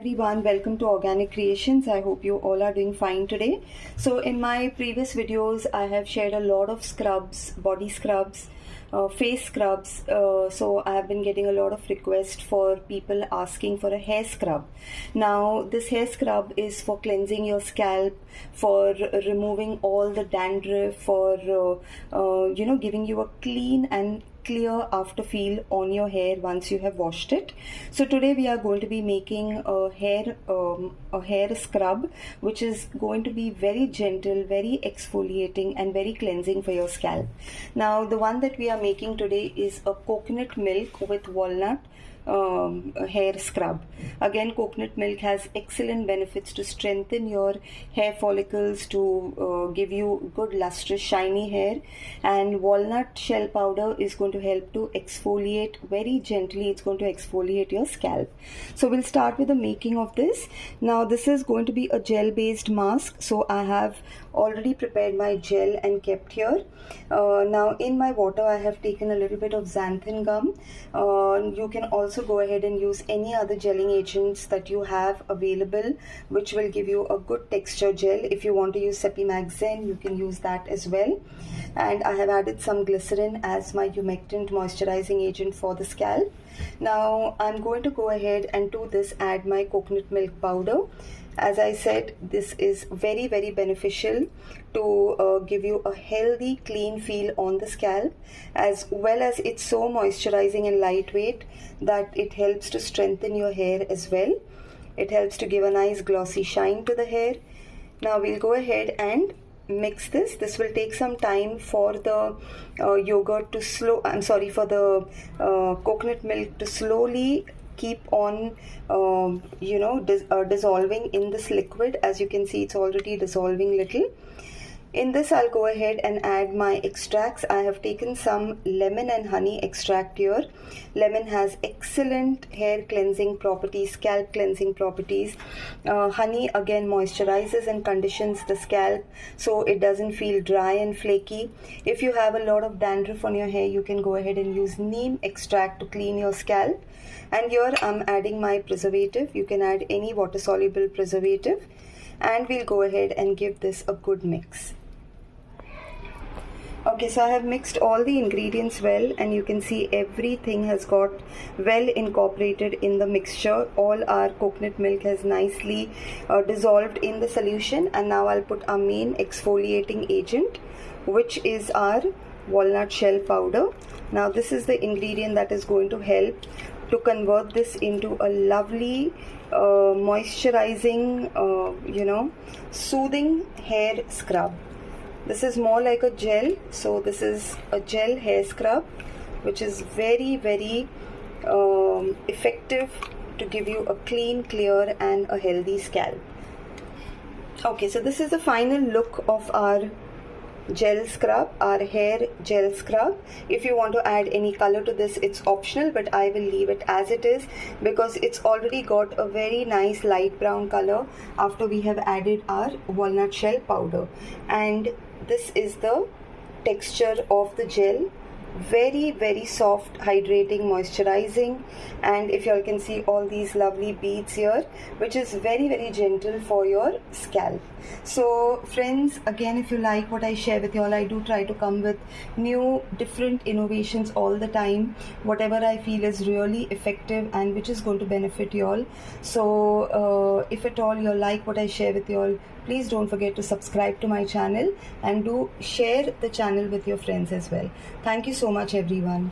everyone, welcome to Organic Creations. I hope you all are doing fine today. So in my previous videos I have shared a lot of scrubs, body scrubs, face scrubs. So I have been getting a lot of requests for people asking for a hair scrub. Now this hair scrub is for cleansing your scalp, for removing all the dandruff, for giving you a clean and clear after feel on your hair once you have washed it. So today we are going to be making a hair scrub which is going to be very gentle, very exfoliating and very cleansing for your scalp. Now the one that we are making today is a coconut milk with walnut hair scrub. Again, coconut milk has excellent benefits to strengthen your hair follicles, to give you good lustrous shiny hair, and walnut shell powder is going to help to exfoliate very gently. It's going to exfoliate your scalp. So we'll start with the making of this. Now this is going to be a gel based mask, so I have already prepared my gel and kept here. Now in my water I have taken a little bit of xanthan gum. You can also go ahead and use any other gelling agents that you have available which will give you a good texture gel. If you want to use Sepimax-Zen, you can use that as well. And I have added some glycerin as my humectant moisturizing agent for the scalp. Now I'm going to go ahead and to this add my coconut milk powder. As I said, this is very beneficial to give you a healthy, clean feel on the scalp, as well as it's so moisturizing and lightweight that it helps to strengthen your hair as well. It helps to give a nice glossy shine to the hair. Now we'll go ahead and mix this. This will take some time for the coconut milk to slowly keep on dissolving in this liquid. As you can see, it's already dissolving little. In this I'll go ahead and add my extracts. I have taken some lemon and honey extract here. Lemon has excellent hair cleansing properties, scalp cleansing properties. Honey again moisturizes and conditions the scalp so it doesn't feel dry and flaky. If you have a lot of dandruff on your hair, you can go ahead and use neem extract to clean your scalp. And here I'm adding my preservative. You can add any water soluble preservative, and we'll go ahead and give this a good mix. Okay, so I have mixed all the ingredients well, and you can see everything has got well incorporated in the mixture. All our coconut milk has nicely dissolved in the solution, and now I'll put our main exfoliating agent, which is our walnut shell powder. Now this is the ingredient that is going to help to convert this into a lovely moisturizing soothing hair scrub. This is more like a gel, so this is a gel hair scrub which is very effective to give you a clean, clear and a healthy scalp. Okay, so this is the final look of our gel scrub, our hair gel scrub. If you want to add any color to this, it's optional, but I will leave it as it is because it's already got a very nice light brown color after we have added our walnut shell powder. And this is the texture of the gel. Very soft, hydrating, moisturizing, and if you all can see all these lovely beads here, which is very gentle for your scalp. So friends, again, if you like what I share with you all, I do try to come with new different innovations all the time, whatever I feel is really effective and which is going to benefit you all. So if at all you like what I share with you all, please don't forget to subscribe to my channel and do share the channel with your friends as well. Thank you so much everyone.